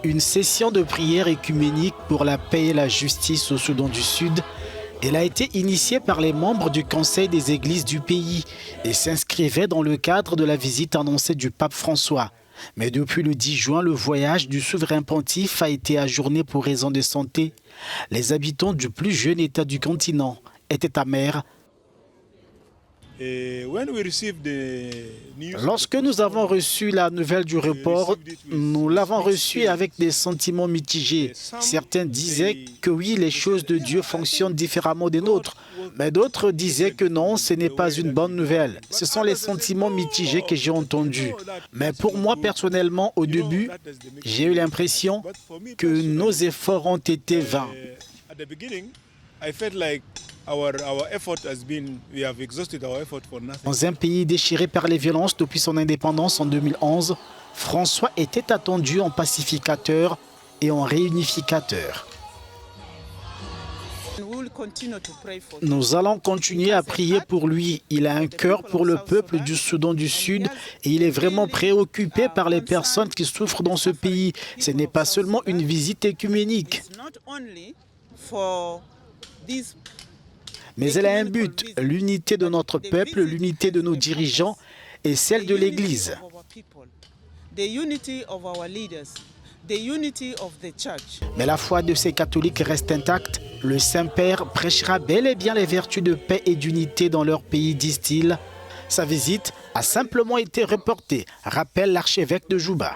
Une session de prière œcuménique pour la paix et la justice au Soudan du Sud. Elle a été initiée par les membres du Conseil des églises du pays et s'inscrivait dans le cadre de la visite annoncée du pape François. Mais depuis le 10 juin, le voyage du souverain pontife a été ajourné pour raison de santé. Les habitants du plus jeune État du continent étaient amers. Lorsque nous avons reçu la nouvelle du report, nous l'avons reçu avec des sentiments mitigés. Certains disaient que oui, les choses de Dieu fonctionnent différemment des nôtres, mais d'autres disaient que non, ce n'est pas une bonne nouvelle. Ce sont les sentiments mitigés que j'ai entendus. Mais pour moi, personnellement, au début, j'ai eu l'impression que nos efforts ont été vains. Dans un pays déchiré par les violences depuis son indépendance en 2011, François était attendu en pacificateur et en réunificateur. Nous allons continuer à prier pour lui. Il a un cœur pour le peuple du Soudan du Sud et il est vraiment préoccupé par les personnes qui souffrent dans ce pays. Ce n'est pas seulement une visite œcuménique. Mais elle a un but, l'unité de notre peuple, l'unité de nos dirigeants et celle de l'Église. Mais la foi de ces catholiques reste intacte. Le Saint-Père prêchera bel et bien les vertus de paix et d'unité dans leur pays, disent-ils. Sa visite a simplement été reportée, rappelle l'archevêque de Juba.